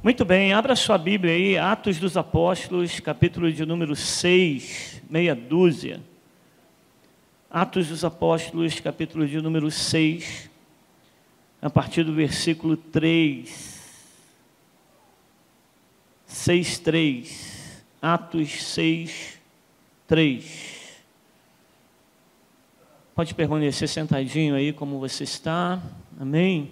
Muito bem, abra sua Bíblia aí, Atos dos Apóstolos, capítulo de número 6, meia dúzia. Atos dos Apóstolos, capítulo de número 6, a partir do versículo 3. 6:3. Atos 6:3. Pode permanecer sentadinho aí como você está. Amém?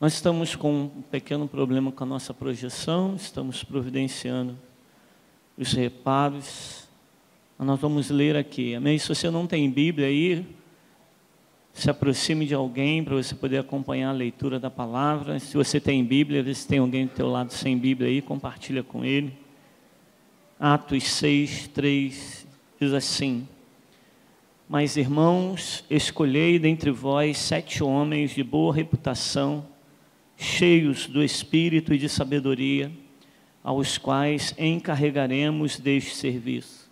Nós estamos com um pequeno problema com a nossa projeção, estamos providenciando os reparos. Nós vamos ler aqui, amém? Se você não tem Bíblia aí, se aproxime de alguém para você poder acompanhar a leitura da palavra. Se você tem Bíblia, se tem alguém do teu lado sem Bíblia aí, compartilha com ele. Atos 6:3 diz assim: Mas irmãos, escolhei dentre vós 7 homens de boa reputação, cheios do Espírito e de sabedoria, aos quais encarregaremos deste serviço.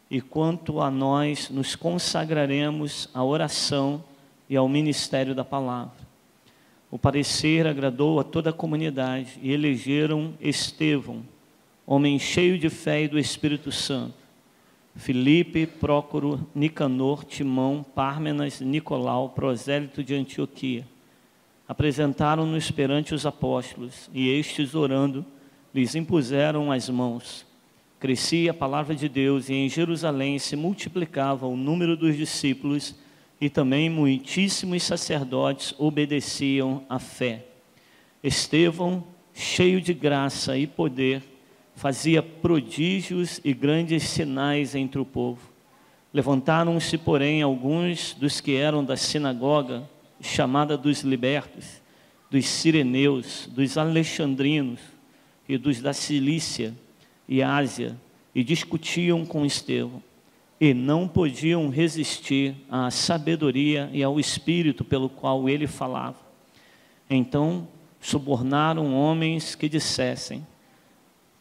E quanto a nós, nos consagraremos à oração e ao ministério da palavra. O parecer agradou a toda a comunidade, e elegeram Estevão, homem cheio de fé e do Espírito Santo, Filipe, Prócoro, Nicanor, Timão, Pármenas, Nicolau, prosélito de Antioquia. Apresentaram-nos perante os apóstolos, e estes, orando, lhes impuseram as mãos. Crescia a palavra de Deus, e em Jerusalém se multiplicava o número dos discípulos, e também muitíssimos sacerdotes obedeciam à fé. Estevão, cheio de graça e poder, fazia prodígios e grandes sinais entre o povo. Levantaram-se, porém, alguns dos que eram da sinagoga, chamada dos libertos, dos sireneus, dos alexandrinos e dos da Cilícia e Ásia, e discutiam com Estevão, e não podiam resistir à sabedoria e ao espírito pelo qual ele falava. Então subornaram homens que dissessem: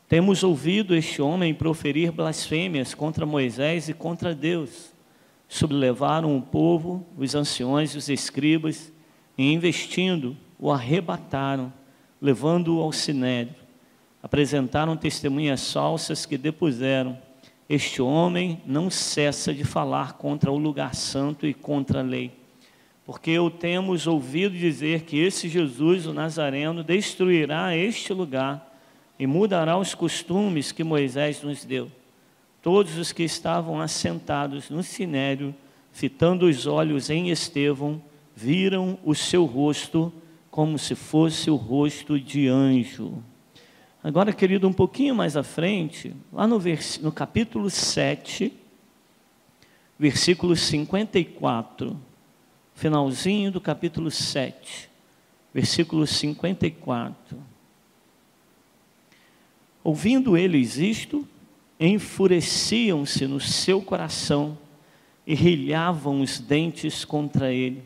Temos ouvido este homem proferir blasfêmias contra Moisés e contra Deus. Sublevaram o povo, os anciões e os escribas, e investindo, o arrebataram, levando-o ao sinédrio. Apresentaram testemunhas falsas que depuseram: Este homem não cessa de falar contra o lugar santo e contra a lei. Porque o temos ouvido dizer que esse Jesus, o Nazareno, destruirá este lugar e mudará os costumes que Moisés nos deu. Todos os que estavam assentados no sinédrio, fitando os olhos em Estevão, viram o seu rosto como se fosse o rosto de anjo. Agora, querido, um pouquinho mais à frente, lá no capítulo 7, versículo 54, finalzinho do capítulo 7, versículo 54. Ouvindo eles isto, enfureciam-se no seu coração e rilhavam os dentes contra ele.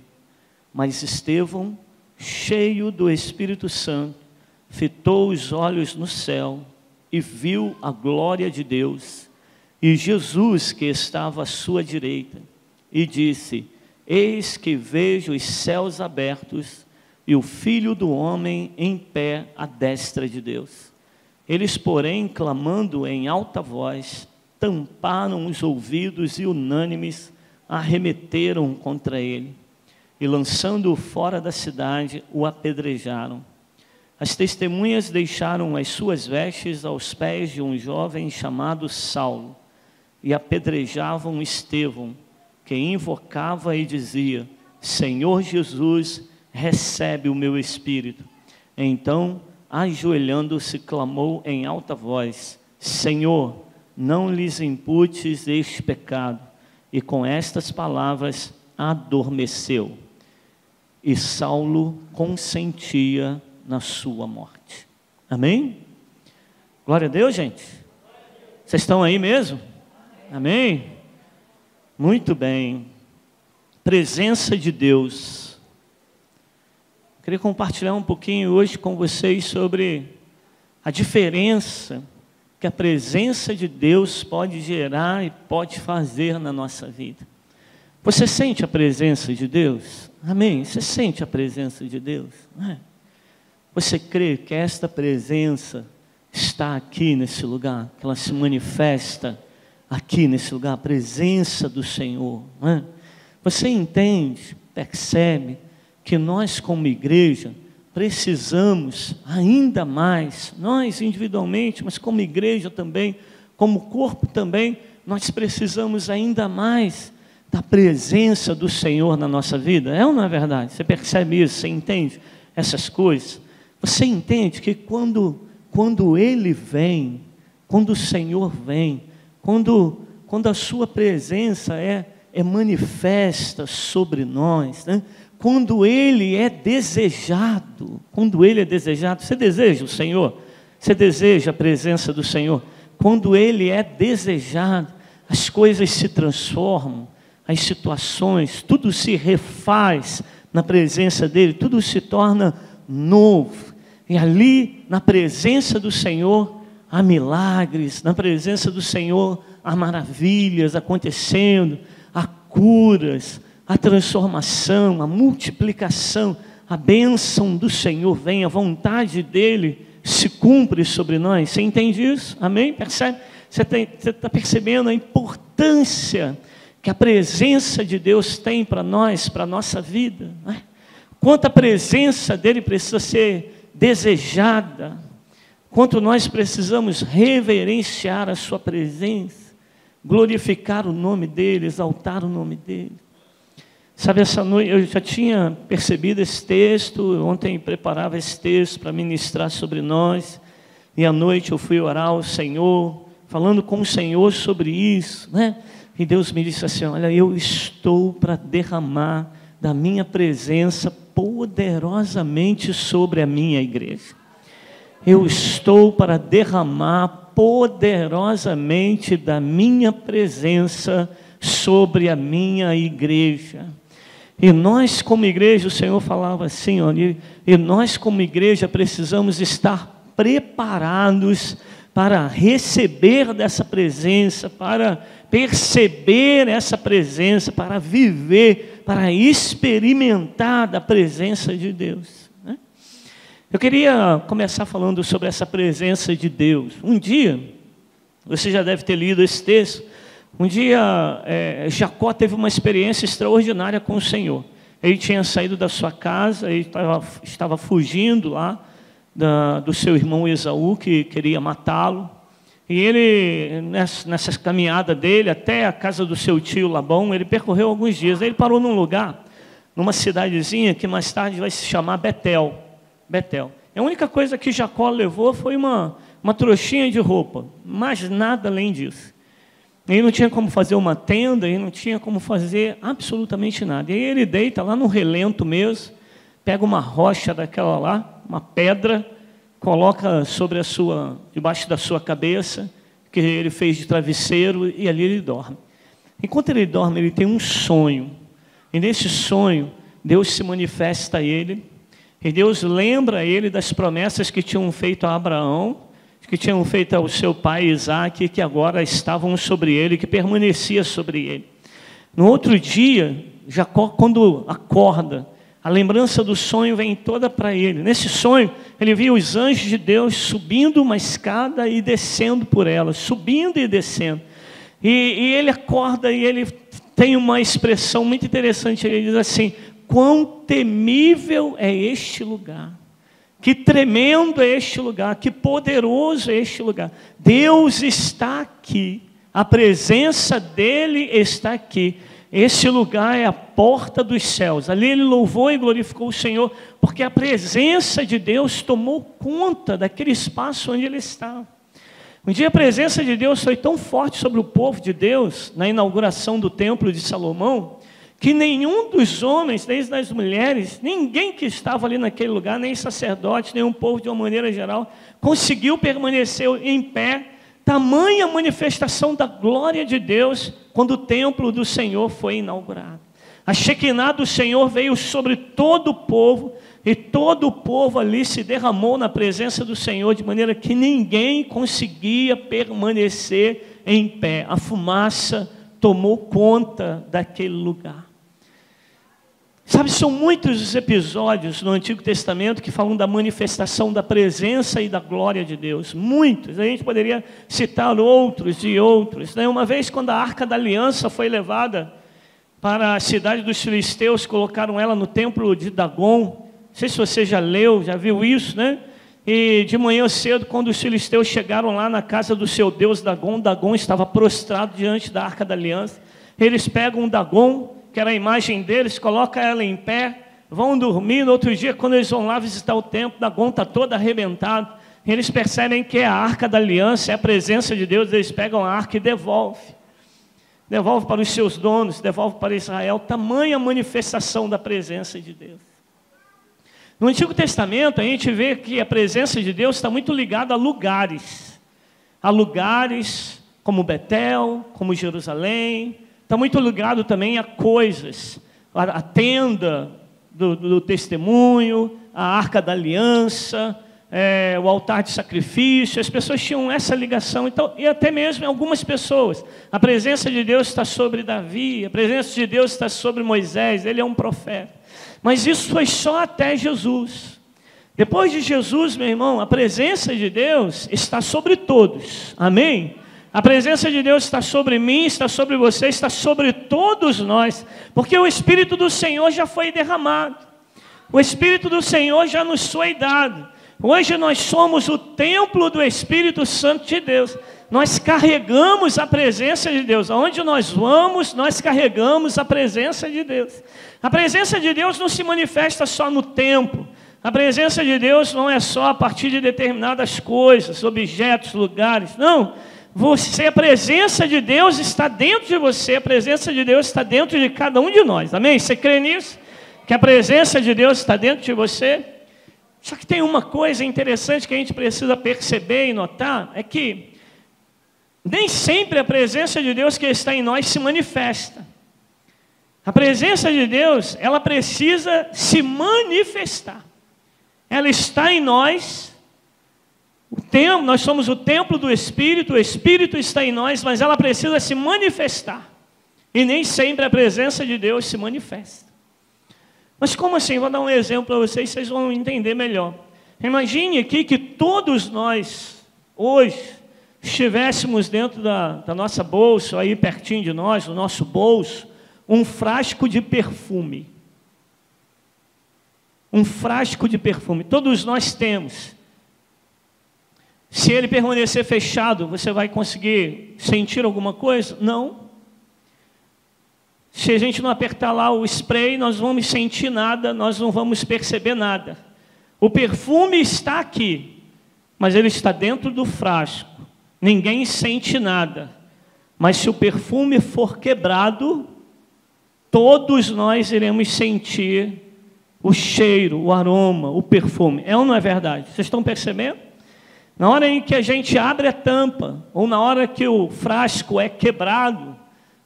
Mas Estevão, cheio do Espírito Santo, fitou os olhos no céu e viu a glória de Deus e Jesus que estava à sua direita, e disse: Eis que vejo os céus abertos e o Filho do homem em pé à destra de Deus. Eles, porém, clamando em alta voz, tamparam os ouvidos e unânimes arremeteram contra ele, e lançando-o fora da cidade, o apedrejaram. As testemunhas deixaram as suas vestes aos pés de um jovem chamado Saulo, e apedrejavam Estevão, que invocava e dizia: Senhor Jesus, recebe o meu espírito. Então, ajoelhando-se, clamou em alta voz: Senhor, não lhes imputes este pecado. E com estas palavras adormeceu. E Saulo consentia na sua morte. Amém? Glória a Deus, gente. Vocês estão aí mesmo? Amém? Muito bem. Presença de Deus. Queria compartilhar um pouquinho hoje com vocês sobre a diferença que a presença de Deus pode gerar e pode fazer na nossa vida. Você sente a presença de Deus? Amém? Você sente a presença de Deus? Não é? Você crê que esta presença está aqui nesse lugar, que ela se manifesta aqui nesse lugar, a presença do Senhor, não é? Você entende, percebe que nós como igreja precisamos ainda mais, nós individualmente, mas como igreja também, como corpo também, nós precisamos ainda mais da presença do Senhor na nossa vida? É ou não é verdade? Você percebe isso? Você entende essas coisas? Você entende que quando Ele vem, quando o Senhor vem, quando a sua presença é manifesta sobre nós, né? Quando Ele é desejado, você deseja o Senhor? Você deseja a presença do Senhor? Quando Ele é desejado, as coisas se transformam, as situações, tudo se refaz na presença dEle, tudo se torna novo. E ali, na presença do Senhor, há milagres, na presença do Senhor, há maravilhas acontecendo, há curas, a transformação, a multiplicação, a bênção do Senhor vem, a vontade dEle se cumpre sobre nós. Você entende isso? Amém? Percebe? Você está percebendo a importância que a presença de Deus tem para nós, para a nossa vida, né? Quanto a presença dEle precisa ser desejada, quanto nós precisamos reverenciar a sua presença, glorificar o nome dEle, exaltar o nome dEle. Sabe, essa noite eu já tinha percebido esse texto, ontem preparava esse texto para ministrar sobre nós, e à noite eu fui orar ao Senhor, falando com o Senhor sobre isso, né? E Deus me disse assim: olha, eu estou para derramar da minha presença poderosamente sobre a minha igreja. Eu estou para derramar poderosamente da minha presença sobre a minha igreja. E nós como igreja, o Senhor falava assim, olha, e nós como igreja precisamos estar preparados para receber dessa presença, para perceber essa presença, para viver, para experimentar da presença de Deus, né? Eu queria começar falando sobre essa presença de Deus. Um dia, você já deve ter lido esse texto, um dia Jacó teve uma experiência extraordinária com o Senhor. Ele tinha saído da sua casa, ele estava fugindo lá do seu irmão Esaú, que queria matá-lo. E ele, nessa caminhada dele até a casa do seu tio Labão, ele percorreu alguns dias. Ele parou num lugar, numa cidadezinha que mais tarde vai se chamar Betel. Betel. A única coisa que Jacó levou foi uma trouxinha de roupa, mas nada além disso. Ele não tinha como fazer uma tenda, ele não tinha como fazer absolutamente nada. E aí ele deita lá no relento mesmo, pega uma rocha daquela lá, uma pedra, coloca debaixo da sua cabeça, que ele fez de travesseiro, e ali ele dorme. Enquanto ele dorme, ele tem um sonho. E nesse sonho, Deus se manifesta a ele, e Deus lembra a ele das promessas que tinham feito a Abraão, que tinham feito ao seu pai Isaque, que agora estavam sobre ele, que permanecia sobre ele. No outro dia, Jacó, quando acorda, a lembrança do sonho vem toda para ele. Nesse sonho, ele viu os anjos de Deus subindo uma escada e descendo por ela, subindo e descendo. E ele acorda e ele tem uma expressão muito interessante. Ele diz assim: quão temível é este lugar. Que tremendo é este lugar, que poderoso é este lugar. Deus está aqui, a presença dEle está aqui. Esse lugar é a porta dos céus. Ali ele louvou e glorificou o Senhor, porque a presença de Deus tomou conta daquele espaço onde ele estava. Um dia a presença de Deus foi tão forte sobre o povo de Deus, na inauguração do templo de Salomão, que nenhum dos homens, nem das mulheres, ninguém que estava ali naquele lugar, nem sacerdote, nem um povo de uma maneira geral, conseguiu permanecer em pé. Tamanha manifestação da glória de Deus quando o templo do Senhor foi inaugurado. A Shekinah do Senhor veio sobre todo o povo, e todo o povo ali se derramou na presença do Senhor, de maneira que ninguém conseguia permanecer em pé. A fumaça tomou conta daquele lugar. Sabe, são muitos os episódios no Antigo Testamento que falam da manifestação da presença e da glória de Deus. Muitos, a gente poderia citar outros e outros, né? Uma vez, quando a Arca da Aliança foi levada para a cidade dos filisteus, colocaram ela no templo de Dagon. Não sei se você já leu, já viu isso, né? E de manhã cedo, quando os filisteus chegaram lá na casa do seu deus Dagon, Dagon estava prostrado diante da Arca da Aliança. Eles pegam Dagon, que era a imagem deles, colocam ela em pé, vão dormir. No outro dia, quando eles vão lá visitar o templo, Dagon está todo arrebentado. Eles percebem que é a Arca da Aliança, é a presença de Deus. Eles pegam a arca e devolvem para os seus donos, devolve para Israel. Tamanha manifestação da presença de Deus. No Antigo Testamento, a gente vê que a presença de Deus está muito ligada a lugares como Betel, como Jerusalém. Está muito ligado também a coisas, a tenda do testemunho, a arca da aliança, o altar de sacrifício. As pessoas tinham essa ligação, então, e até mesmo algumas pessoas. A presença de Deus está sobre Davi, a presença de Deus está sobre Moisés, ele é um profeta. Mas isso foi só até Jesus. Depois de Jesus, meu irmão, a presença de Deus está sobre todos, amém? A presença de Deus está sobre mim, está sobre você, está sobre todos nós, porque o Espírito do Senhor já foi derramado, o Espírito do Senhor já nos foi dado. Hoje nós somos o templo do Espírito Santo de Deus, nós carregamos a presença de Deus, aonde nós vamos, nós carregamos a presença de Deus. A presença de Deus não se manifesta só no templo, a presença de Deus não é só a partir de determinadas coisas, objetos, lugares, não. A presença de Deus está dentro de você, a presença de Deus está dentro de cada um de nós, amém? Você crê nisso? Que a presença de Deus está dentro de você? Só que tem uma coisa interessante que a gente precisa perceber e notar, é que nem sempre a presença de Deus que está em nós se manifesta. A presença de Deus, ela precisa se manifestar. Ela está em nós. Nós somos o templo do Espírito, o Espírito está em nós, mas ela precisa se manifestar. E nem sempre a presença de Deus se manifesta. Mas como assim? Vou dar um exemplo para vocês vão entender melhor. Imagine aqui que todos nós, hoje, estivéssemos dentro da nossa bolsa, aí pertinho de nós, no nosso bolso, um frasco de perfume. Um frasco de perfume. Todos nós temos. Se ele permanecer fechado, você vai conseguir sentir alguma coisa? Não. Se a gente não apertar lá o spray, nós não vamos sentir nada, nós não vamos perceber nada. O perfume está aqui, mas ele está dentro do frasco. Ninguém sente nada. Mas se o perfume for quebrado, todos nós iremos sentir o cheiro, o aroma, o perfume. É ou não é verdade? Vocês estão percebendo? Na hora em que a gente abre a tampa, ou na hora que o frasco é quebrado,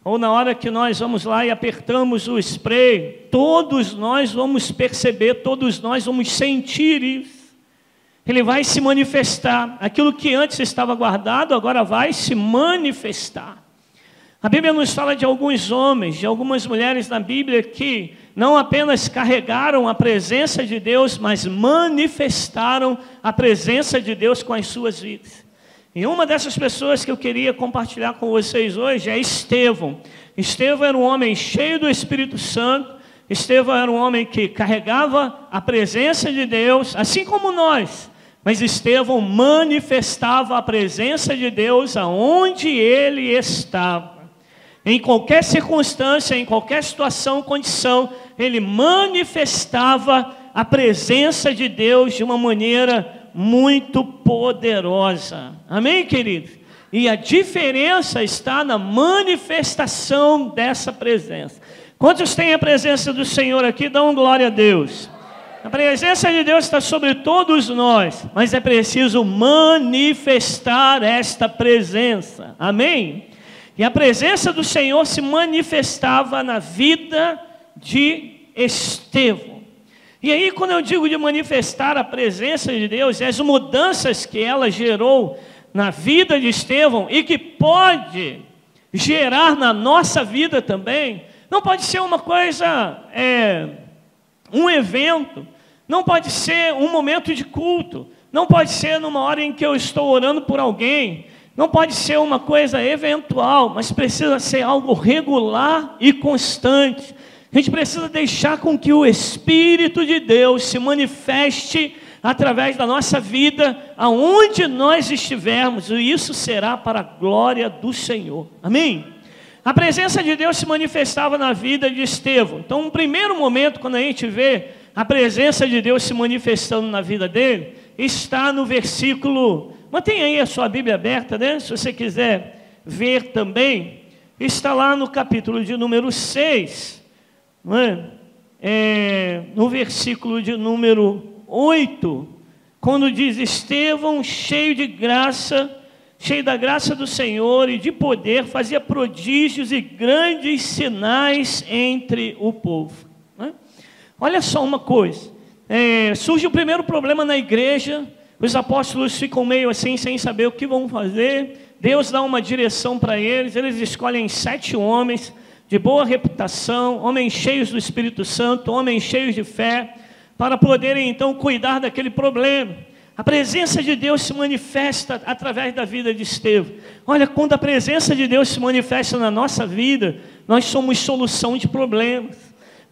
ou na hora que nós vamos lá e apertamos o spray, todos nós vamos perceber, todos nós vamos sentir isso. Ele vai se manifestar. Aquilo que antes estava guardado, agora vai se manifestar. A Bíblia nos fala de alguns homens, de algumas mulheres na Bíblia que não apenas carregaram a presença de Deus, mas manifestaram a presença de Deus com as suas vidas. E uma dessas pessoas que eu queria compartilhar com vocês hoje é Estevão. Estevão era um homem cheio do Espírito Santo. Estevão era um homem que carregava a presença de Deus, assim como nós. Mas Estevão manifestava a presença de Deus aonde ele estava. Em qualquer circunstância, em qualquer situação, condição, ele manifestava a presença de Deus de uma maneira muito poderosa. Amém, queridos? E a diferença está na manifestação dessa presença. Quantos têm a presença do Senhor aqui? Dão glória a Deus. A presença de Deus está sobre todos nós, mas é preciso manifestar esta presença. Amém? E a presença do Senhor se manifestava na vida de Estevão. E aí, quando eu digo de manifestar a presença de Deus, as mudanças que ela gerou na vida de Estevão e que pode gerar na nossa vida também. Não pode ser uma coisa, um evento, não pode ser um momento de culto, não pode ser numa hora em que eu estou orando por alguém, não pode ser uma coisa eventual, mas precisa ser algo regular e constante. A gente precisa deixar com que o Espírito de Deus se manifeste através da nossa vida, aonde nós estivermos, e isso será para a glória do Senhor. Amém? A presença de Deus se manifestava na vida de Estevão. Então, um primeiro momento, quando a gente vê a presença de Deus se manifestando na vida dele, está no versículo, mantenha aí a sua Bíblia aberta, né? Se você quiser ver também, está lá no capítulo de número 6, não é? No versículo de número 8, quando diz: Estevão, cheio da graça do Senhor e de poder, fazia prodígios e grandes sinais entre o povo. Né? Olha só uma coisa, surge o primeiro problema na igreja, os apóstolos ficam meio assim, sem saber o que vão fazer. Deus dá uma direção para eles, eles escolhem 7 homens de boa reputação, homens cheios do Espírito Santo, homens cheios de fé, para poderem então cuidar daquele problema. A presença de Deus se manifesta através da vida de Estevão. Olha, quando a presença de Deus se manifesta na nossa vida, nós somos solução de problemas.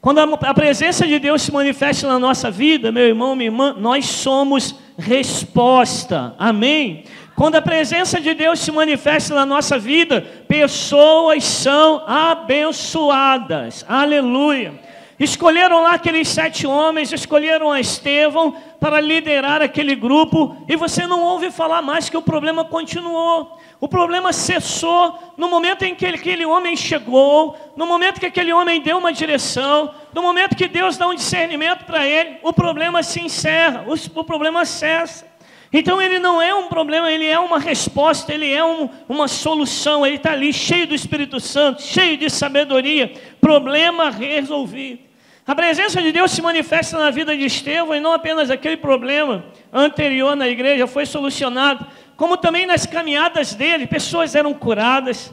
Quando a presença de Deus se manifesta na nossa vida, meu irmão, minha irmã, nós somos resposta. Amém? Quando a presença de Deus se manifesta na nossa vida, pessoas são abençoadas. Aleluia! Escolheram lá aqueles 7 homens, escolheram a Estevão para liderar aquele grupo, e você não ouve falar mais que o problema continuou. O problema cessou no momento em que aquele homem chegou, no momento que aquele homem deu uma direção, no momento que Deus dá um discernimento para ele, o problema se encerra, o problema cessa. Então ele não é um problema, ele é uma resposta, ele é uma solução, ele está ali cheio do Espírito Santo, cheio de sabedoria, problema resolvido. A presença de Deus se manifesta na vida de Estevão, e não apenas aquele problema anterior na igreja foi solucionado, como também nas caminhadas dele, pessoas eram curadas,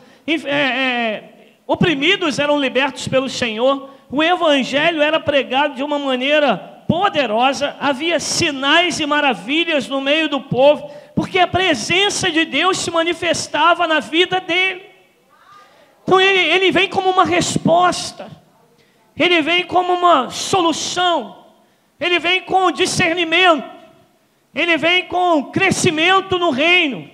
oprimidos eram libertos pelo Senhor, o evangelho era pregado de uma maneira poderosa, havia sinais e maravilhas no meio do povo, porque a presença de Deus se manifestava na vida dele. Então ele vem como uma resposta, ele vem como uma solução, ele vem com discernimento, ele vem com crescimento no reino,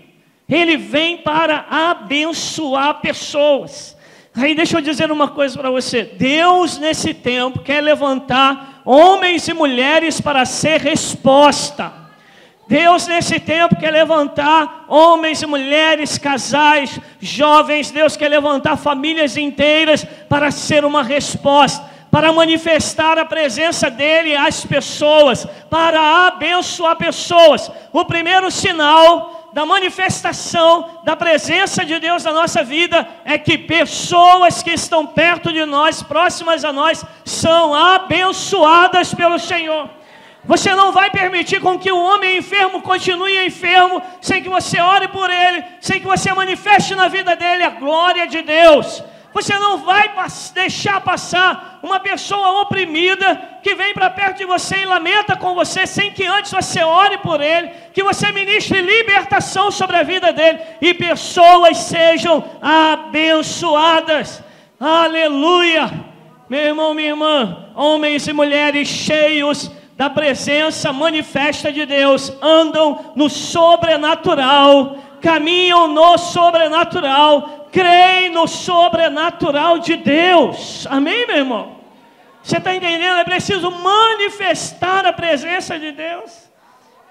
ele vem para abençoar pessoas. Aí deixa eu dizer uma coisa para você, Deus nesse tempo quer levantar homens e mulheres para ser resposta. Deus nesse tempo quer levantar homens e mulheres, casais, jovens, Deus quer levantar famílias inteiras para ser uma resposta, para manifestar a presença dEle às pessoas, para abençoar pessoas. O primeiro sinal da manifestação da presença de Deus na nossa vida é que pessoas que estão perto de nós, próximas a nós, são abençoadas pelo Senhor. Você não vai permitir com que o homem enfermo continue enfermo sem que você ore por ele, sem que você manifeste na vida dele a glória de Deus. Você não vai deixar passar uma pessoa oprimida que vem para perto de você e lamenta com você, sem que antes você ore por ele, que você ministre libertação sobre a vida dele e pessoas sejam abençoadas. Aleluia! Meu irmão, minha irmã, homens e mulheres cheios da presença manifesta de Deus, andam no sobrenatural, caminham no sobrenatural, creem no sobrenatural de Deus. Amém, meu irmão? Você está entendendo? É preciso manifestar a presença de Deus.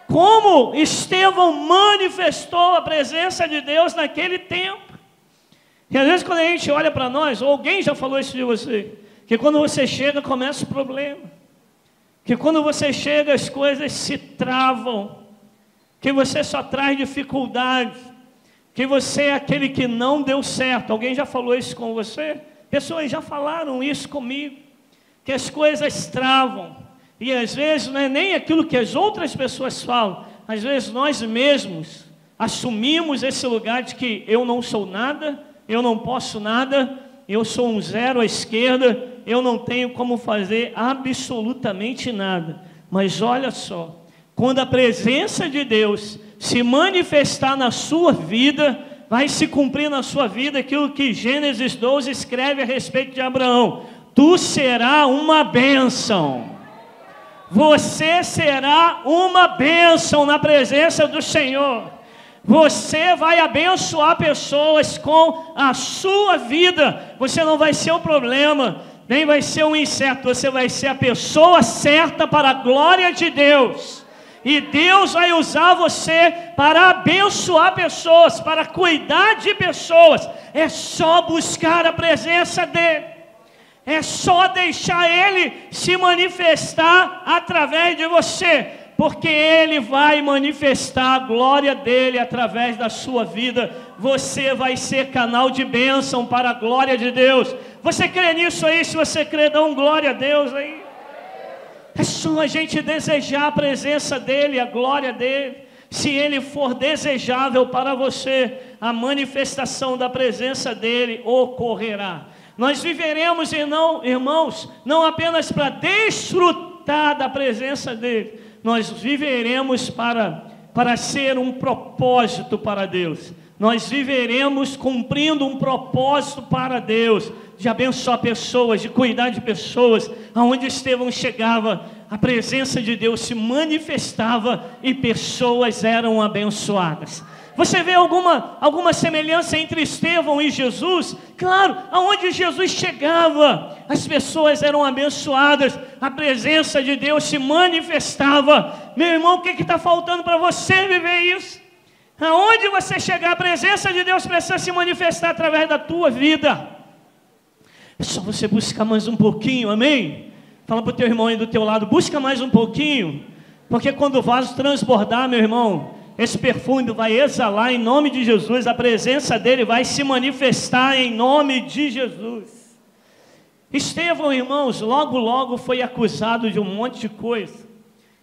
Como Estevão manifestou a presença de Deus naquele tempo. E às vezes quando a gente olha para nós, ou alguém já falou isso de você, que quando você chega começa o problema, que quando você chega as coisas se travam, que você só traz dificuldade, que você é aquele que não deu certo. Alguém já falou isso com você? Pessoas já falaram isso comigo, que as coisas travam, e às vezes não é nem aquilo que as outras pessoas falam, às vezes nós mesmos assumimos esse lugar de que eu não sou nada, eu não posso nada, eu sou um zero à esquerda, eu não tenho como fazer absolutamente nada. Mas olha só, quando a presença de Deus se manifestar na sua vida, vai se cumprir na sua vida aquilo que Gênesis 12 escreve a respeito de Abraão: tu serás uma bênção. Você será uma bênção na presença do Senhor. Você vai abençoar pessoas com a sua vida. Você não vai ser o problema, nem vai ser um inseto. Você vai ser a pessoa certa para a glória de Deus. E Deus vai usar você para abençoar pessoas, para cuidar de pessoas. É só buscar a presença dEle. É só deixar Ele se manifestar através de você, porque Ele vai manifestar a glória dEle através da sua vida. Você vai ser canal de bênção para a glória de Deus. Você crê nisso aí? Se você crê, dá um glória a Deus aí. É só a gente desejar a presença dEle, a glória dEle. Se Ele for desejável para você, a manifestação da presença dEle ocorrerá. Nós viveremos, irmãos, não apenas para desfrutar da presença dEle, nós viveremos para ser um propósito para Deus. Nós viveremos cumprindo um propósito para Deus, de abençoar pessoas, de cuidar de pessoas. Aonde Estevão chegava, a presença de Deus se manifestava e pessoas eram abençoadas. Você vê alguma semelhança entre Estevão e Jesus? Claro, aonde Jesus chegava, as pessoas eram abençoadas, a presença de Deus se manifestava. Meu irmão, o que está faltando para você viver isso? Aonde você chegar, a presença de Deus precisa se manifestar através da tua vida. É só você buscar mais um pouquinho, amém? Fala para o teu irmão aí do teu lado, busca mais um pouquinho, porque quando o vaso transbordar, meu irmão, esse perfume vai exalar em nome de Jesus, a presença dele vai se manifestar em nome de Jesus. Estevão, irmãos, logo foi acusado de um monte de coisa.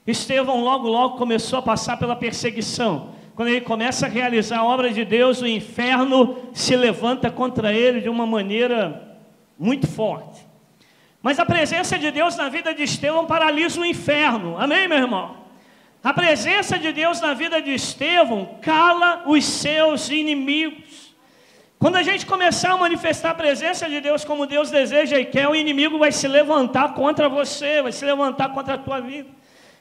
Estevão logo começou a passar pela perseguição. Quando ele começa a realizar a obra de Deus, o inferno se levanta contra ele de uma maneira muito forte. Mas a presença de Deus na vida de Estevão paralisa o inferno, amém, meu irmão? A presença de Deus na vida de Estevão cala os seus inimigos. Quando a gente começar a manifestar a presença de Deus como Deus deseja e quer, o inimigo vai se levantar contra você, vai se levantar contra a tua vida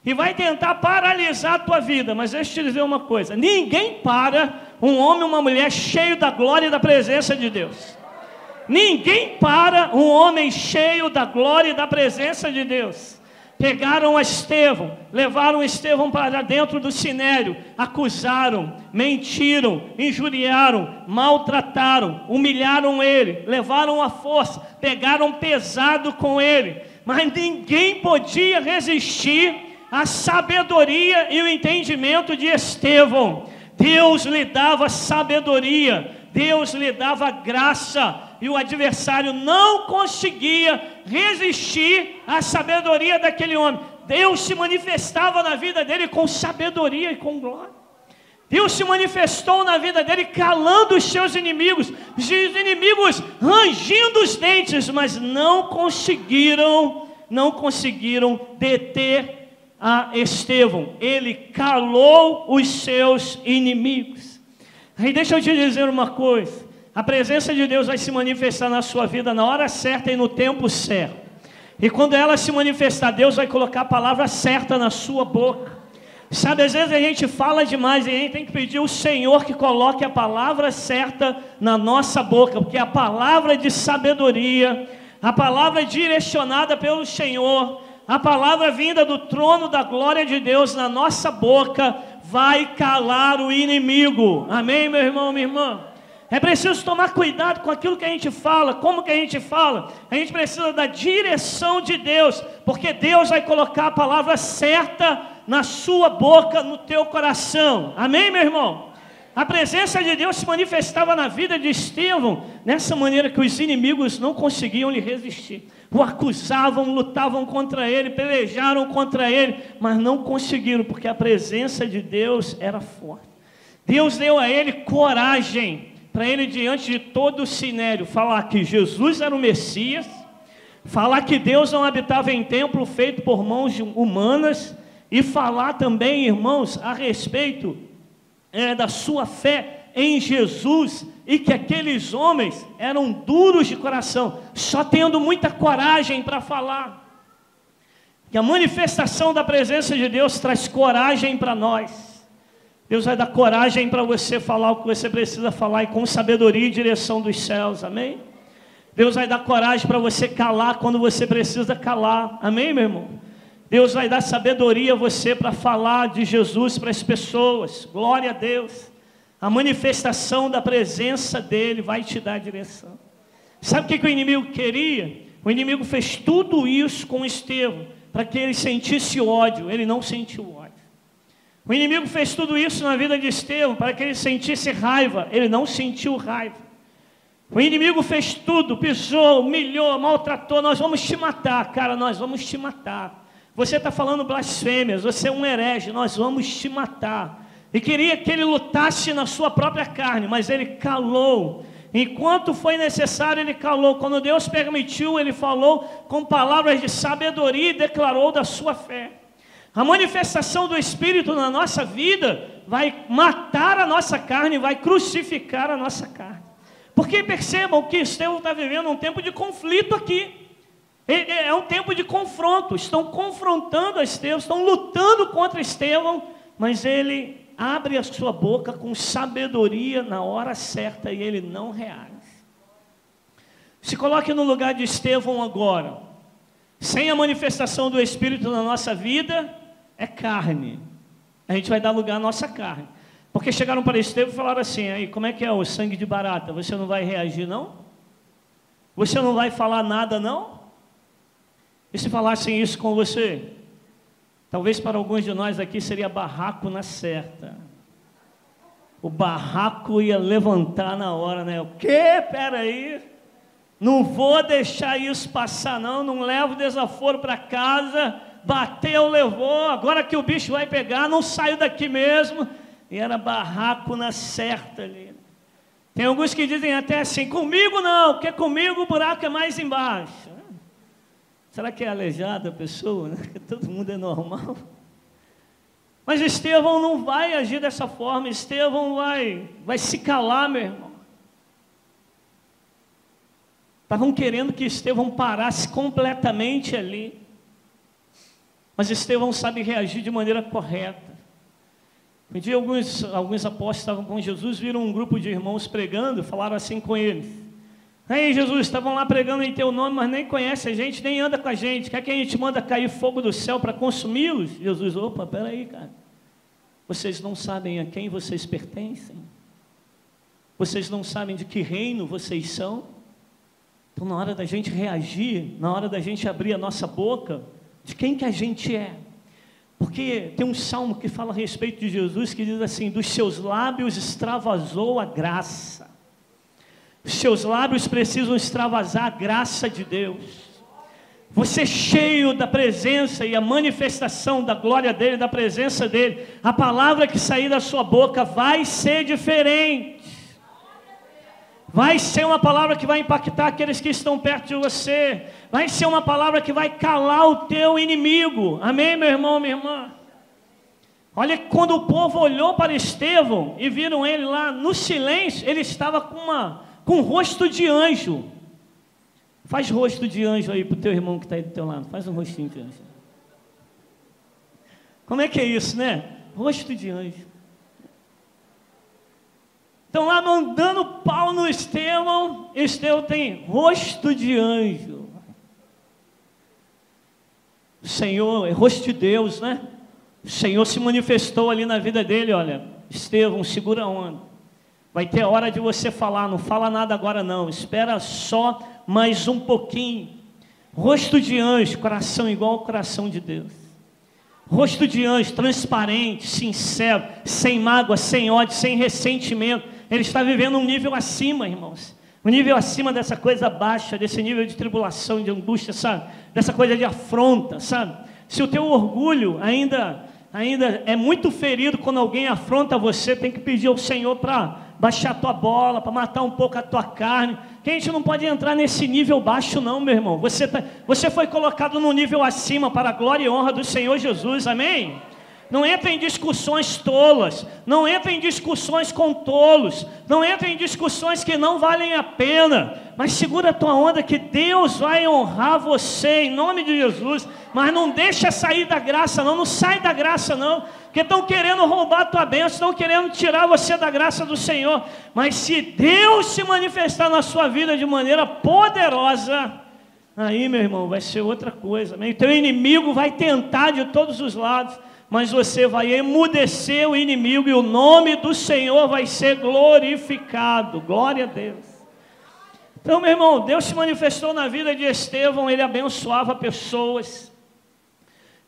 e vai tentar paralisar a tua vida. Mas deixa eu te dizer uma coisa: ninguém para um homem ou uma mulher cheio da glória e da presença de Deus. Ninguém para um homem cheio da glória e da presença de Deus. Pegaram a Estevão, levaram Estevão para dentro do sinédrio, acusaram, mentiram, injuriaram, maltrataram, humilharam ele, levaram à força, pegaram pesado com ele, mas ninguém podia resistir à sabedoria e o entendimento de Estevão. Deus lhe dava sabedoria, Deus lhe dava graça, e o adversário não conseguia resistir à sabedoria daquele homem. Deus se manifestava na vida dele com sabedoria e com glória. Deus se manifestou na vida dele calando os seus inimigos, os inimigos rangindo os dentes, mas não conseguiram deter a Estevão. Ele calou os seus inimigos. Aí deixa eu te dizer uma coisa: a presença de Deus vai se manifestar na sua vida na hora certa e no tempo certo. E quando ela se manifestar, Deus vai colocar a palavra certa na sua boca. Sabe, às vezes a gente fala demais e a gente tem que pedir ao Senhor que coloque a palavra certa na nossa boca, porque a palavra de sabedoria, a palavra direcionada pelo Senhor, a palavra vinda do trono da glória de Deus na nossa boca, vai calar o inimigo. Amém, meu irmão, minha irmã? É preciso tomar cuidado com aquilo que a gente fala, como que a gente fala. A gente precisa da direção de Deus, porque Deus vai colocar a palavra certa na sua boca, no teu coração. Amém, meu irmão? A presença de Deus se manifestava na vida de Estevão, nessa maneira que os inimigos não conseguiam lhe resistir. O acusavam, lutavam contra ele, pelejaram contra ele, mas não conseguiram, porque a presença de Deus era forte. Deus deu a ele coragem para ele, diante de todo o sinédrio, falar que Jesus era o Messias, falar que Deus não habitava em templo feito por mãos humanas, e falar também, irmãos, a respeito da sua fé em Jesus, e que aqueles homens eram duros de coração, só tendo muita coragem para falar. Que a manifestação da presença de Deus traz coragem para nós. Deus vai dar coragem para você falar o que você precisa falar, e com sabedoria e direção dos céus, amém? Deus vai dar coragem para você calar quando você precisa calar, amém, meu irmão? Deus vai dar sabedoria a você para falar de Jesus para as pessoas, glória a Deus. A manifestação da presença dEle vai te dar direção. Sabe o que o inimigo queria? O inimigo fez tudo isso com Estevão, para que ele sentisse ódio. Ele não sentiu ódio. O inimigo fez tudo isso na vida de Estevão, para que ele sentisse raiva. Ele não sentiu raiva. O inimigo fez tudo, pisou, humilhou, maltratou. Nós vamos te matar, cara, nós vamos te matar. Você está falando blasfêmias, você é um herege, nós vamos te matar. E queria que ele lutasse na sua própria carne, mas ele calou. Enquanto foi necessário, ele calou. Quando Deus permitiu, ele falou com palavras de sabedoria e declarou da sua fé. A manifestação do Espírito na nossa vida vai matar a nossa carne, vai crucificar a nossa carne. Porque percebam que Estevão está vivendo um tempo de conflito aqui. É um tempo de confronto. Estão confrontando a Estevão, estão lutando contra Estevão, mas ele abre a sua boca com sabedoria na hora certa e ele não reage. Se coloque no lugar de Estevão agora. Sem a manifestação do Espírito na nossa vida, é carne. A gente vai dar lugar à nossa carne. Porque chegaram para Estevão e falaram assim: aí, como é que é o sangue de barata? Você não vai reagir, não? Você não vai falar nada, não? E se falassem isso com você? Talvez para alguns de nós aqui seria barraco na certa. O barraco ia levantar na hora, né? O quê? Peraí. Não vou deixar isso passar, não. Não levo desaforo para casa. Bateu, levou. Agora que o bicho vai pegar, não saio daqui mesmo. E era barraco na certa ali. Tem alguns que dizem até assim: comigo não, porque comigo o buraco é mais embaixo. Será que é aleijada a pessoa, né? Todo mundo é normal. Mas Estevão não vai agir dessa forma. Estevão vai se calar, meu irmão. Estavam querendo que Estevão parasse completamente ali. Mas Estevão sabe reagir de maneira correta. Um dia alguns apóstolos estavam com Jesus, viram um grupo de irmãos pregando, falaram assim com eles: aí Jesus, estavam lá pregando em teu nome, mas nem conhece a gente, nem anda com a gente. Quer que a gente manda cair fogo do céu para consumi-los? Jesus, opa, peraí, cara. Vocês não sabem a quem vocês pertencem? Vocês não sabem de que reino vocês são? Então, na hora da gente reagir, na hora da gente abrir a nossa boca, de quem que a gente é? Porque tem um salmo que fala a respeito de Jesus, que diz assim: dos seus lábios extravasou a graça. Os seus lábios precisam extravasar a graça de Deus. Você cheio da presença e a manifestação da glória dEle, da presença dEle, a palavra que sair da sua boca vai ser diferente. Vai ser uma palavra que vai impactar aqueles que estão perto de você. Vai ser uma palavra que vai calar o teu inimigo. Amém, meu irmão, minha irmã? Olha, quando o povo olhou para Estevão e viram ele lá no silêncio, ele estava com um rosto de anjo. Faz rosto de anjo aí para o teu irmão que está aí do teu lado. Faz um rostinho de anjo. Como é que é isso, né? Rosto de anjo. Estão lá mandando pau no Estevão. Estevão tem rosto de anjo. O Senhor, é rosto de Deus, né? O Senhor se manifestou ali na vida dele. Olha, Estevão, segura a onda. Vai ter a hora de você falar. Não fala nada agora não. Espera só mais um pouquinho. Rosto de anjo, coração igual ao coração de Deus. Rosto de anjo, transparente, sincero, sem mágoa, sem ódio, sem ressentimento. Ele está vivendo um nível acima, irmãos. Um nível acima dessa coisa baixa, desse nível de tribulação, de angústia, sabe? Dessa coisa de afronta, sabe? Se o teu orgulho ainda é muito ferido quando alguém afronta você, tem que pedir ao Senhor para baixar a tua bola, para matar um pouco a tua carne. Que a gente não pode entrar nesse nível baixo não, meu irmão. Você foi colocado no nível acima para a glória e honra do Senhor Jesus, amém? Não entra em discussões tolas, não entra em discussões com tolos, não entra em discussões que não valem a pena, mas segura a tua onda que Deus vai honrar você em nome de Jesus, mas não deixa sair da graça não sai da graça não, porque estão querendo roubar a tua bênção, estão querendo tirar você da graça do Senhor, mas se Deus se manifestar na sua vida de maneira poderosa, aí meu irmão, vai ser outra coisa, o teu inimigo vai tentar de todos os lados, mas você vai emudecer o inimigo e o nome do Senhor vai ser glorificado. Glória a Deus. Então, meu irmão, Deus se manifestou na vida de Estevão, ele abençoava pessoas.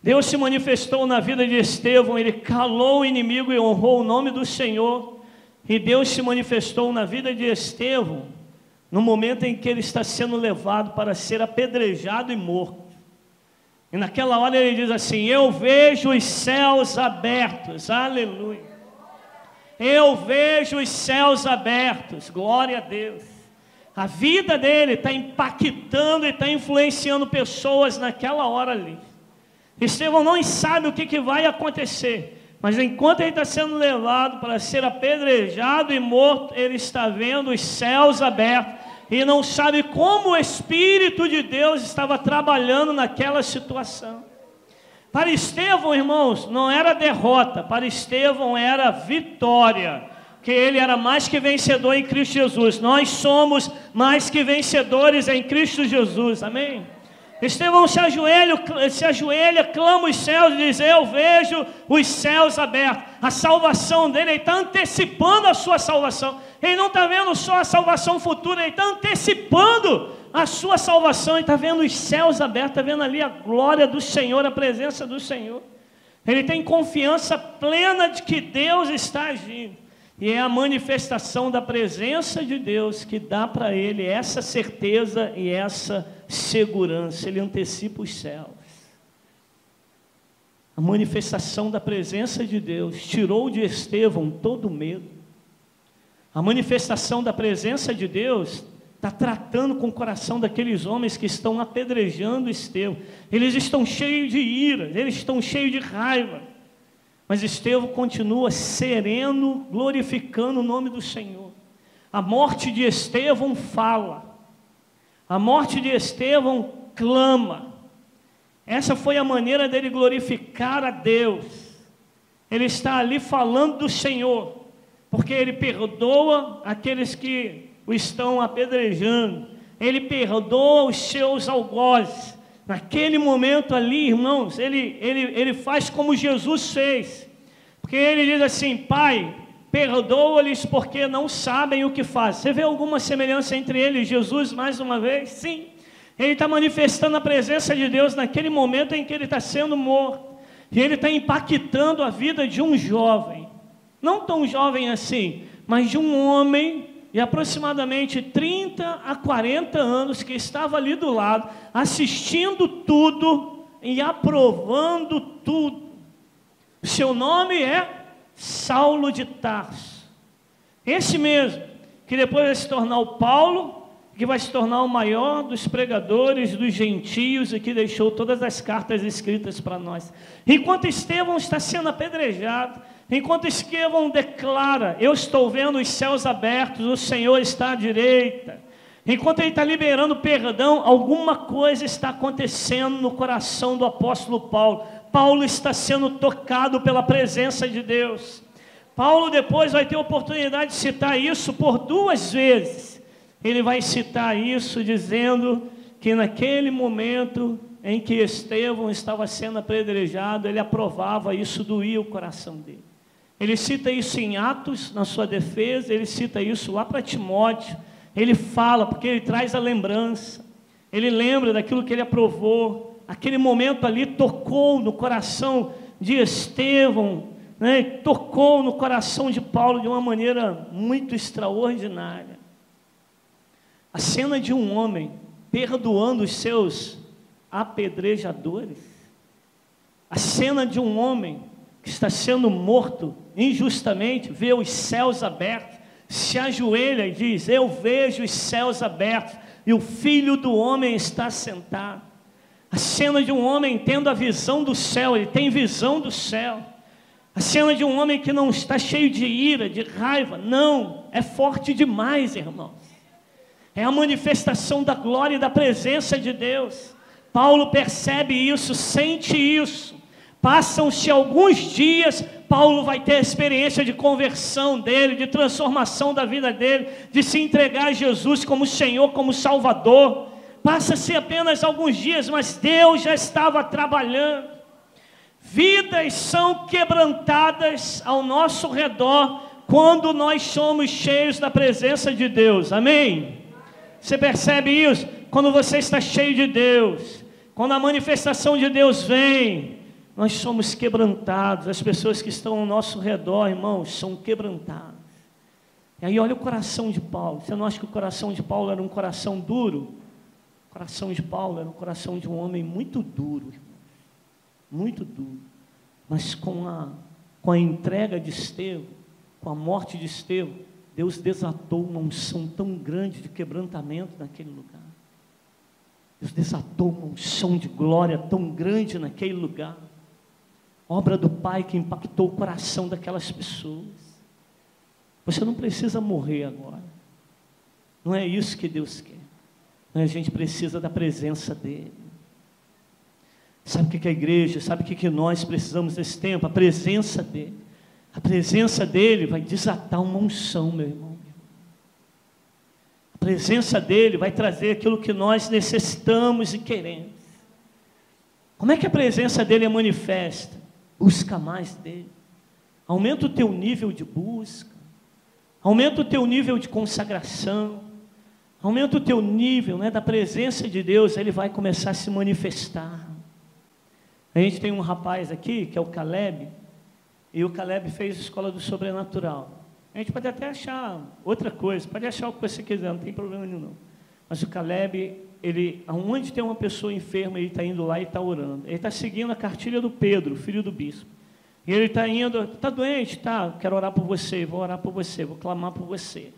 Deus se manifestou na vida de Estevão, ele calou o inimigo e honrou o nome do Senhor. E Deus se manifestou na vida de Estevão, no momento em que ele está sendo levado para ser apedrejado e morto. E naquela hora ele diz assim: eu vejo os céus abertos, aleluia. Eu vejo os céus abertos, glória a Deus. A vida dele está impactando e está influenciando pessoas naquela hora ali. Estevão não sabe o que vai acontecer, mas enquanto ele está sendo levado para ser apedrejado e morto, ele está vendo os céus abertos. E não sabe como o Espírito de Deus estava trabalhando naquela situação. Para Estevão, irmãos, não era derrota, para Estevão era vitória, que ele era mais que vencedor em Cristo Jesus. Nós somos mais que vencedores em Cristo Jesus, amém? Estevão se ajoelha, clama os céus e diz: eu vejo os céus abertos. A salvação dele, ele está antecipando a sua salvação. Ele não está vendo só a salvação futura, ele está antecipando a sua salvação. Ele está vendo os céus abertos, está vendo ali a glória do Senhor, a presença do Senhor. Ele tem confiança plena de que Deus está agindo. E é a manifestação da presença de Deus que dá para ele essa certeza e essa segurança. Ele antecipa os céus. A manifestação da presença de Deus tirou de Estevão todo o medo. A manifestação da presença de Deus está tratando com o coração daqueles homens que estão apedrejando Estevão. Eles estão cheios de ira, eles estão cheios de raiva. Mas Estevão continua sereno, glorificando o nome do Senhor. A morte de Estevão fala. A morte de Estevão clama. Essa foi a maneira dele glorificar a Deus. Ele está ali falando do Senhor, porque ele perdoa aqueles que o estão apedrejando. Ele perdoa os seus algozes. Naquele momento ali, irmãos, ele faz como Jesus fez, porque ele diz assim: Pai, perdoa-lhes porque não sabem o que fazem. Você vê alguma semelhança entre ele e Jesus mais uma vez? Sim, ele está manifestando a presença de Deus naquele momento em que ele está sendo morto, e ele está impactando a vida de um jovem, não tão jovem assim, mas de um homem de aproximadamente 30 a 40 anos, que estava ali do lado, assistindo tudo e aprovando tudo. Seu nome é Saulo de Tarso. Esse mesmo, que depois vai se tornar o Paulo, que vai se tornar o maior dos pregadores dos gentios e que deixou todas as cartas escritas para nós. Enquanto Estevão está sendo apedrejado, enquanto Estevão declara: eu estou vendo os céus abertos, o Senhor está à direita. Enquanto ele está liberando perdão, alguma coisa está acontecendo no coração do apóstolo Paulo. Paulo está sendo tocado pela presença de Deus. Paulo depois vai ter a oportunidade de citar isso por 2 vezes. Ele vai citar isso dizendo que naquele momento em que Estevão estava sendo apedrejado, ele aprovava isso, doía o coração dele. Ele cita isso em Atos, na sua defesa, ele cita isso lá para Timóteo. Ele fala, porque ele traz a lembrança, ele lembra daquilo que ele aprovou. Aquele momento ali tocou no coração de Estevão, né? Tocou no coração de Paulo de uma maneira muito extraordinária. A cena de um homem perdoando os seus apedrejadores, a cena de um homem que está sendo morto injustamente, vê os céus abertos, se ajoelha e diz: eu vejo os céus abertos e o Filho do Homem está sentado. A cena de um homem tendo a visão do céu, ele tem visão do céu. A cena de um homem que não está cheio de ira, de raiva, não, é forte demais, irmãos. É a manifestação da glória e da presença de Deus. Paulo percebe isso, sente isso. Passam-se alguns dias, Paulo vai ter a experiência de conversão dele, de transformação da vida dele, de se entregar a Jesus como Senhor, como Salvador. Passa-se apenas alguns dias, mas Deus já estava trabalhando. Vidas são quebrantadas ao nosso redor quando nós somos cheios da presença de Deus, amém? Você percebe isso? Quando você está cheio de Deus, quando a manifestação de Deus vem, nós somos quebrantados. As pessoas que estão ao nosso redor, irmãos, são quebrantadas. E aí olha o coração de Paulo. Você não acha que o coração de Paulo era um coração duro? O coração de Paulo era o coração de um homem muito duro, irmãos. Muito duro. Mas com a entrega de Estevão, com a morte de Estevão, Deus desatou uma unção tão grande de quebrantamento naquele lugar. Deus desatou uma unção de glória tão grande naquele lugar. Obra do Pai que impactou o coração daquelas pessoas. Você não precisa morrer agora. Não é isso que Deus quer. A gente precisa da presença dEle. Sabe o que é a igreja? Sabe o que nós precisamos nesse tempo? A presença dEle. A presença dEle vai desatar uma unção, meu irmão. A presença dEle vai trazer aquilo que nós necessitamos e queremos. Como é que a presença dEle é manifesta? Busca mais dEle. Aumenta o teu nível de busca. Aumenta o teu nível de consagração. Aumenta o teu nível, né, da presença de Deus. Ele vai começar a se manifestar. A gente tem um rapaz aqui, que é o Caleb. E o Caleb fez a escola do sobrenatural. A gente pode até achar outra coisa. Pode achar o que você quiser, não tem problema nenhum não. Mas o Caleb, ele, aonde tem uma pessoa enferma, ele está indo lá e está orando. Ele está seguindo a cartilha do Pedro, filho do bispo. E ele está indo, está doente? Tá, quero orar por você, vou orar por você, vou clamar por você.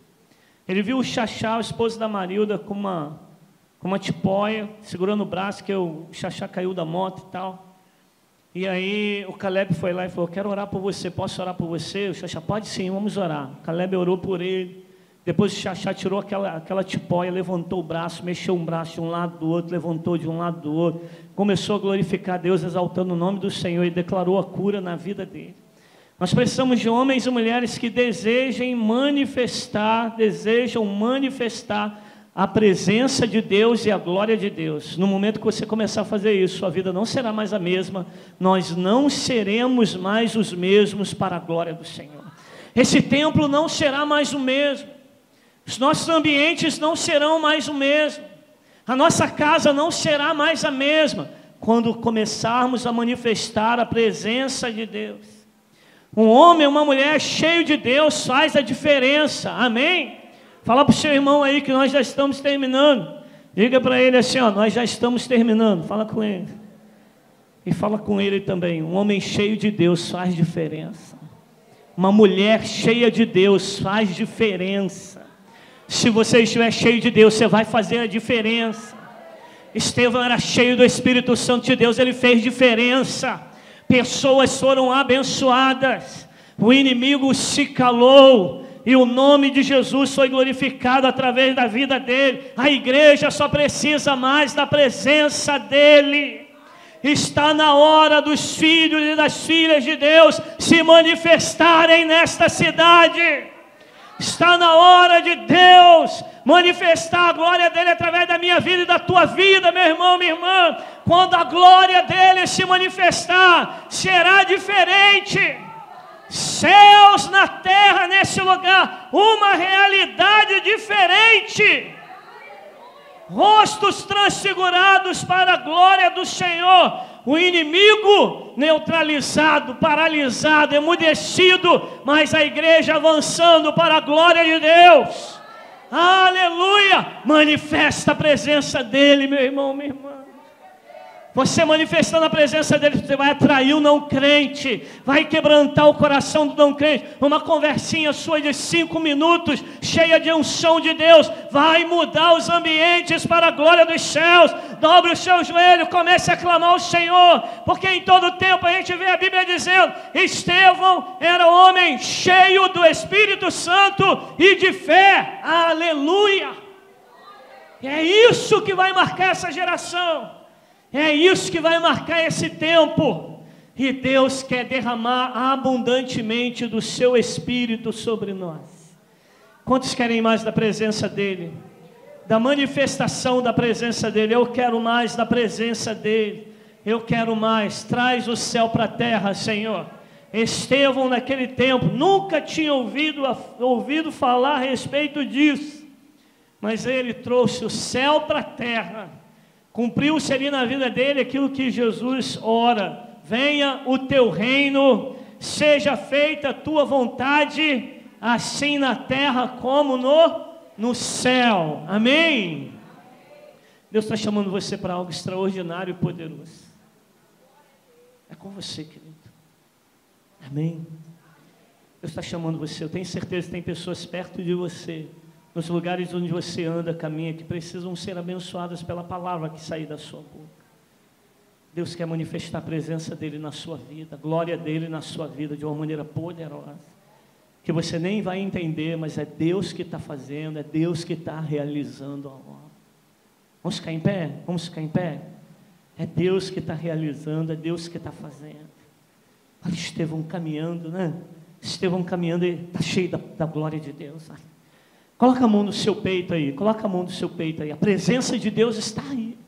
Ele viu o Xaxá, o esposo da Marilda, com uma tipóia, segurando o braço, que o Xaxá caiu da moto e tal. E aí o Caleb foi lá e falou: quero orar por você, posso orar por você? O Xaxá: pode sim, vamos orar. O Caleb orou por ele. Depois o Xaxá tirou aquela tipóia, levantou o braço, mexeu um braço de um lado do outro, levantou de um lado do outro, começou a glorificar Deus, exaltando o nome do Senhor, e declarou a cura na vida dele. Nós precisamos de homens e mulheres que desejam manifestar a presença de Deus e a glória de Deus. No momento que você começar a fazer isso, sua vida não será mais a mesma. Nós não seremos mais os mesmos para a glória do Senhor. Esse templo não será mais o mesmo. Os nossos ambientes não serão mais o mesmo. A nossa casa não será mais a mesma quando começarmos a manifestar a presença de Deus. Um homem, uma mulher cheio de Deus faz a diferença. Amém? Fala para o seu irmão aí que nós já estamos terminando. Diga para ele assim, ó, nós já estamos terminando. Fala com ele. E fala com ele também. Um homem cheio de Deus faz diferença. Uma mulher cheia de Deus faz diferença. Se você estiver cheio de Deus, você vai fazer a diferença. Estevão era cheio do Espírito Santo de Deus, ele fez diferença. Pessoas foram abençoadas. O inimigo se calou. E o nome de Jesus foi glorificado através da vida dele. A igreja só precisa mais da presença dele. Está na hora dos filhos e das filhas de Deus se manifestarem nesta cidade. Está na hora de Deus manifestar a glória dele através da minha vida e da tua vida, meu irmão, minha irmã. Quando a glória dele se manifestar, será diferente. Céus na terra nesse lugar, uma realidade diferente. Rostos transfigurados para a glória do Senhor. O inimigo neutralizado, paralisado, emudecido, mas a igreja avançando para a glória de Deus. Aleluia! Manifesta a presença dele, meu irmão, minha irmã. Você manifestando a presença dele, você vai atrair o não crente, vai quebrantar o coração do não crente. Uma conversinha sua de 5 minutos, cheia de unção de Deus, vai mudar os ambientes para a glória dos céus. Dobre o seu joelho, comece a clamar ao Senhor, porque em todo tempo a gente vê a Bíblia dizendo: Estevão era homem cheio do Espírito Santo e de fé. Aleluia! E é isso que vai marcar essa geração. É isso que vai marcar esse tempo. E Deus quer derramar abundantemente do seu Espírito sobre nós. Quantos querem mais da presença dEle? Da manifestação da presença dEle. Eu quero mais da presença dEle. Eu quero mais. Traz o céu para a terra, Senhor. Estevão naquele tempo nunca tinha ouvido falar a respeito disso. Mas ele trouxe o céu para a terra. Cumpriu-se ali na vida dele aquilo que Jesus ora: venha o teu reino, seja feita a tua vontade, assim na terra como no céu. Amém? Deus está chamando você para algo extraordinário e poderoso. É com você, querido. Amém? Deus está chamando você. Eu tenho certeza que tem pessoas perto de você, nos lugares onde você anda, caminha, que precisam ser abençoadas pela palavra que sair da sua boca. Deus quer manifestar a presença dEle na sua vida, a glória dEle na sua vida de uma maneira poderosa, que você nem vai entender, mas é Deus que está fazendo, é Deus que está realizando a obra. Vamos ficar em pé? Vamos ficar em pé? É Deus que está realizando, é Deus que está fazendo. Olha Estevão caminhando, né? Estevão caminhando e está cheio da glória de Deus. Coloca a mão no seu peito aí, coloca a mão no seu peito aí. A presença de Deus está aí.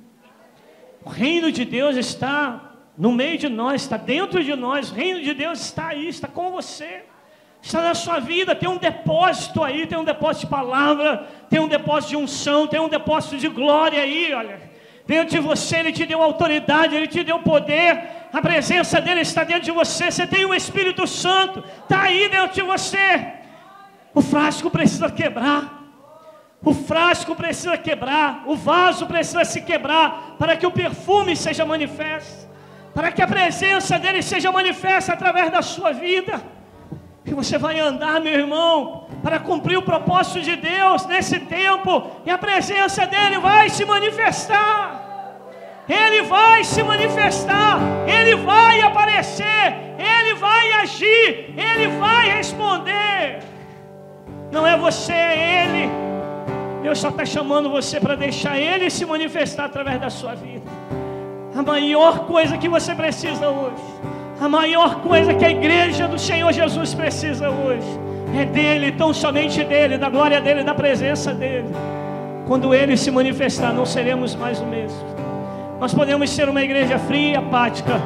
O reino de Deus está no meio de nós, está dentro de nós. O reino de Deus está aí, está com você. Está na sua vida, tem um depósito aí, tem um depósito de palavra, tem um depósito de unção, tem um depósito de glória aí, olha. Dentro de você, Ele te deu autoridade, Ele te deu poder. A presença dEle está dentro de você. Você tem o Espírito Santo, está aí dentro de você. O frasco precisa quebrar. O frasco precisa quebrar. O vaso precisa se quebrar para que o perfume seja manifesto, para que a presença dEle seja manifesta através da sua vida. E você vai andar, meu irmão, para cumprir o propósito de Deus nesse tempo. E a presença dEle vai se manifestar. Ele vai se manifestar. Ele vai aparecer. Ele vai agir. Ele vai responder. Não é você, é Ele. Deus só está chamando você para deixar Ele se manifestar através da sua vida. A maior coisa que você precisa hoje, a maior coisa que a igreja do Senhor Jesus precisa hoje, é dEle, tão somente dEle, da glória dEle, da presença dEle. Quando Ele se manifestar, não seremos mais o mesmo. Nós podemos ser uma igreja fria e apática.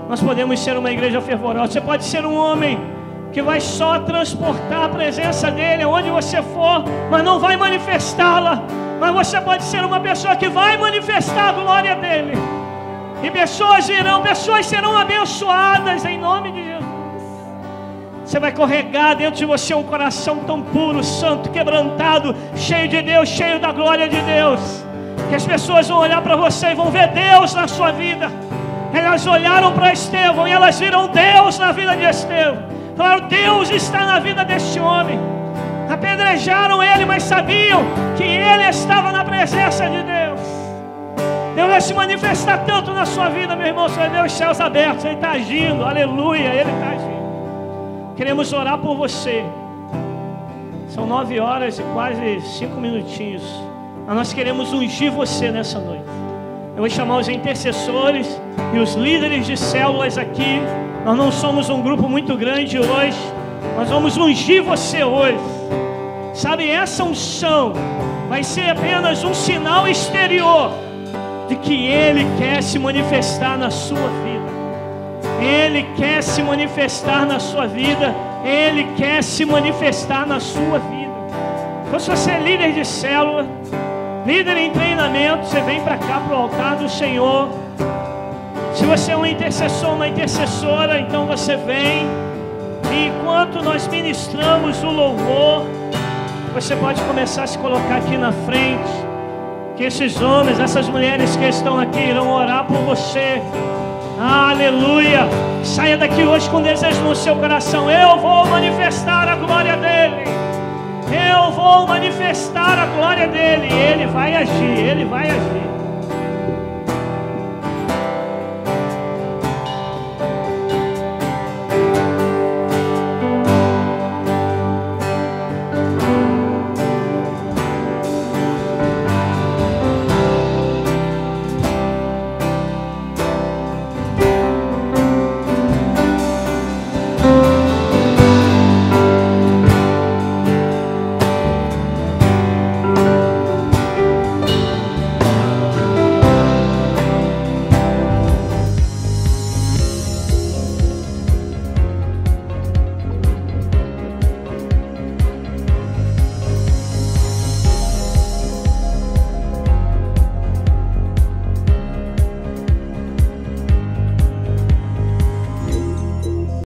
Nós podemos ser uma igreja fervorosa. Você pode ser um homem que vai só transportar a presença dEle aonde você for, mas não vai manifestá-la. Mas você pode ser uma pessoa que vai manifestar a glória dEle. E pessoas virão, pessoas serão abençoadas em nome de Jesus. Você vai carregar dentro de você um coração tão puro, santo, quebrantado, cheio de Deus, cheio da glória de Deus, que as pessoas vão olhar para você e vão ver Deus na sua vida. Elas olharam para Estevão e elas viram Deus na vida de Estevão. Falaram: Deus está na vida deste homem. Apedrejaram ele, mas sabiam que ele estava na presença de Deus. Deus vai se manifestar tanto na sua vida, meu irmão. Você vai ver os céus abertos. Ele está agindo, aleluia, Ele está agindo. Queremos orar por você. São 9 horas e quase 5 minutinhos. Mas nós queremos ungir você nessa noite. Eu vou chamar os intercessores e os líderes de células aqui. Nós não somos um grupo muito grande hoje. Nós vamos ungir você hoje. Sabe, essa unção vai ser apenas um sinal exterior de que Ele quer se manifestar na sua vida. Ele quer se manifestar na sua vida. Ele quer se manifestar na sua vida. Então, se você é líder de célula, líder em treinamento, você vem para cá, para o altar do Senhor. Se você é um intercessor, uma intercessora, então você vem. E enquanto nós ministramos o louvor, você pode começar a se colocar aqui na frente. Que esses homens, essas mulheres que estão aqui irão orar por você. Aleluia. Saia daqui hoje com desejo no seu coração. Eu vou manifestar a glória dele. Eu vou manifestar a glória dele. Ele vai agir, ele vai agir.